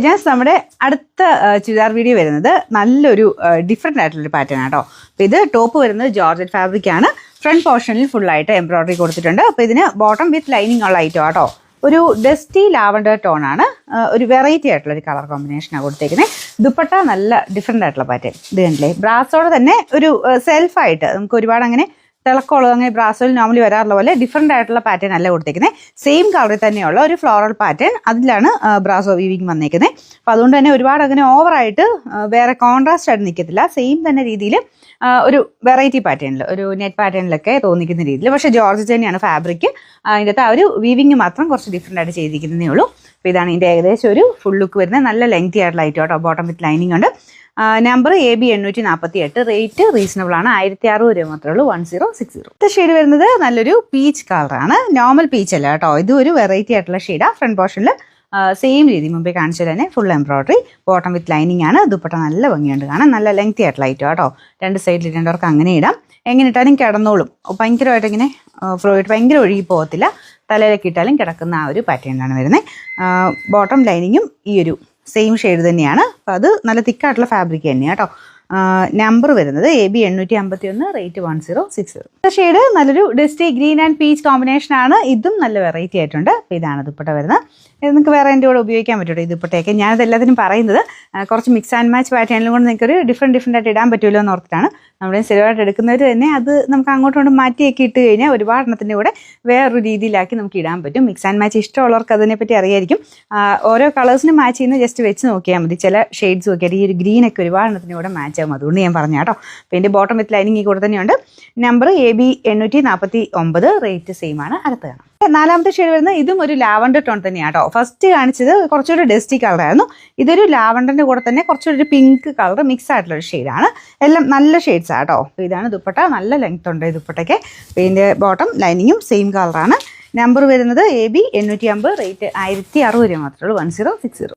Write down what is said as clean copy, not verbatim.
Just നമ്മുടെ അടുത്ത churidar video വരുന്നത് നല്ലൊരു ഡിഫറെൻ്റ് ആയിട്ടുള്ളൊരു പാറ്റേൺ ആട്ടോ. അപ്പോൾ ഇത് ടോപ്പ് വരുന്നത് ജോർജറ്റ് ഫാബ്രിക് ആണ്. ഫ്രണ്ട് പോർഷനിൽ ഫുള്ളായിട്ട് എംബ്രോയിഡറി കൊടുത്തിട്ടുണ്ട്. അപ്പോൾ ഇതിന് ബോട്ടം വിത്ത് ലൈനിങ് ഉള്ള ഐറ്റം ആട്ടോ. ഒരു ഡസ്റ്റി ലാവൻഡർ ടോൺ ആണ്. ഒരു വെറൈറ്റി ആയിട്ടുള്ള ഒരു കളർ കോമ്പിനേഷനാണ് കൊടുത്തേക്കുന്നത്. ദുപ്പട്ട നല്ല ഡിഫറെൻ്റ് ആയിട്ടുള്ള പാറ്റേൺ. ഇത് കണ്ടില്ലേ, ബ്രാസോടെ തന്നെ ഒരു സെൽഫായിട്ട് നമുക്ക് ഒരുപാട് അങ്ങനെ തിളക്കമുള്ളത് അങ്ങനെ ബ്രാസോയിൽ നോർമലി വരാറുള്ള പോലെ ഡിഫറെൻ്റ് ആയിട്ടുള്ള പാറ്റേൺ അല്ല കൊടുത്തേക്കുന്നത്. സെയിം കളറിൽ തന്നെയുള്ള ഒരു ഫ്ലോറൽ പാറ്റേൺ, അതിലാണ് ബ്രാസോ വീവിങ് വന്നേക്കുന്നത്. അപ്പോൾ അതുകൊണ്ട് തന്നെ ഒരുപാട് അങ്ങനെ ഓവറായിട്ട് വേറെ കോൺട്രാസ്റ്റ് ആയിട്ട് നിൽക്കത്തില്ല. സെയിം തന്നെ രീതിയിൽ ഒരു വെറൈറ്റി പാറ്റേണിൽ, ഒരു നെറ്റ് പാറ്റേണിലൊക്കെ തോന്നിക്കുന്ന രീതിയിൽ. പക്ഷേ ജോർജറ്റ് തന്നെയാണ് ഫാബ്രിക്. അതിൻ്റെ അകത്ത് ആ ഒരു വീവിങ് മാത്രം കുറച്ച് ഡിഫറെൻ്റ് ആയിട്ട് ചെയ്തിരിക്കുന്നതേ ഉള്ളൂ. അപ്പോൾ ഇതാണ് ഇതിൻ്റെ ഏകദേശം ഒരു ഫുൾ ലുക്ക് വരുന്നത്. നല്ല ലെങ്തി ആയിട്ടുള്ള ഐറ്റം കേട്ടോ. ബോട്ടം വിത്ത് ലൈനിങ് ഉണ്ട്. Number AB 848. റേറ്റ് റീസണബിൾ ആണ്. 1600 രൂപ മാത്രമേ ഉള്ളൂ. 1060. അടുത്ത ഷെയ്ഡ് വരുന്നത് നല്ലൊരു പീച്ച് കളറാണ്. നോർമൽ പീച്ച് അല്ല കേട്ടോ, ഇത് ഒരു വെറൈറ്റി ആയിട്ടുള്ള ഷെയ്ഡാണ്. ഫ്രണ്ട് പോർഷനിൽ സെയിം രീതി മുമ്പേ കാണിച്ചത് തന്നെ full embroidery. Bottom with lining ആണ്. ദുപ്പട്ട നല്ല ഭംഗിയുണ്ട് കാണാൻ. നല്ല ലെങ്തി ആയിട്ടുള്ള ഐറ്റം കേട്ടോ. രണ്ട് സൈഡിൽ ഇടേണ്ടവർക്ക് അങ്ങനെ ഇടാം. എങ്ങനെ ഇട്ടാലും കിടന്നോളും. ഭയങ്കരമായിട്ട് ഇങ്ങനെ ഫ്ലോയിട്ട് ഭയങ്കര ഒഴുകി പോകത്തില്ല. തലയിലൊക്കെ ഇട്ടാലും കിടക്കുന്ന ആ ഒരു പാറ്റേണിലാണ് വരുന്നത്. ബോട്ടം ലൈനിങ്ങും ഈ ഒരു സെയിം ഷെയ്ഡ് തന്നെയാണ്. അപ്പോൾ അത് നല്ല തിക്കായിട്ടുള്ള ഫാബ്രിക് തന്നെയാണ് കേട്ടോ. നമ്പർ വരുന്നത് AB 851. റേറ്റ് 1060. ഷെയ്ഡ് നല്ലൊരു dusty green and peach combination ആണ്. ഇതും നല്ല വെറൈറ്റി ആയിട്ടുണ്ട്. അപ്പോൾ ഇതാണ് ദുപ്പട്ട വരുന്നത്. ഇത് നിങ്ങൾക്ക് വേറെ എൻ്റെ കൂടെ ഉപയോഗിക്കാൻ പറ്റുമോ ഈ ദുപ്പട്ടയൊക്കെ? ഞാനത് എല്ലാത്തിനും പറയുന്നത് കുറച്ച് മിക്സ് ആൻഡ് മാച്ച് പാറ്റേണിലും കൊണ്ട് നിങ്ങൾക്കൊരു ഡിഫറെൻ്റ് ആയിട്ട് ഇടാൻ പറ്റുമല്ലോ എന്ന് ഓർത്തിട്ടാണ്. നമ്മുടെ സ്ഥിരമായിട്ട് എടുക്കുന്നവർ തന്നെ അത് നമുക്ക് അങ്ങോട്ടും കൊണ്ട് മാറ്റിയൊക്കെ ഇട്ട് കഴിഞ്ഞാൽ ഒരുപാട് എണ്ണത്തിൻ്റെ കൂടെ വേറൊരു രീതിയിലാക്കി നമുക്ക് ഇടാൻ പറ്റും. മിക്സ് ആൻഡ് മാച്ച് ഇഷ്ടമുള്ളവർക്ക് അതിനെപ്പറ്റി അറിയായിരിക്കും. ഓരോ കളേഴ്സിന് മാച്ച് ചെയ്യുന്ന ജസ്റ്റ് വെച്ച് നോക്കിയാൽ മതി. ചില ഷെയ്ഡ്സ് നോക്കിയാൽ ഈ ഒരു ഗ്രീനൊക്കെ ഒരുപാട് എണ്ണത്തിൻ്റെ കൂടെ മാച്ച് ആകും. അതുകൊണ്ട് ഞാൻ പറഞ്ഞു കേട്ടോ. അപ്പോൾ ഇതിൻ്റെ ബോട്ടം വിത്ത് ലൈനിങ് കൂടെ തന്നെയുണ്ട്. Number AB 849. റേറ്റ് സെയിം ആണ്. അടുത്ത് കാണാം. നാലാമത്തെ ഷെയ്ഡ് വരുന്നത് ഇതും ഒരു ലാവൻഡർ ടോൺ തന്നെയാണ് കേട്ടോ. ഫസ്റ്റ് കാണിച്ചത് കുറച്ചൊരു ഡസ്റ്റി കളറായിരുന്നു. ഇതൊരു ലാവൻഡറിൻ്റെ കൂടെ തന്നെ കുറച്ചൊരു പിങ്ക് കളർ മിക്സ് ആയിട്ടുള്ള ഒരു ഷെയ്ഡാണ്. എല്ലാം നല്ല ഷെയ്ഡ്സ് ആട്ടോ. അപ്പോൾ ഇതാണ് ദുപ്പട്ട. നല്ല ലെങ്ത് ഉണ്ട് ഈ ദുപ്പട്ടയ്ക്ക്. അപ്പോൾ ഇതിൻ്റെ ബോട്ടം ലൈനിങ്ങും സെയിം കളറാണ്. നമ്പർ വരുന്നത് AB 850. റേറ്റ് 1600 രൂപ മാത്രമേ ഉള്ളൂ. 1060.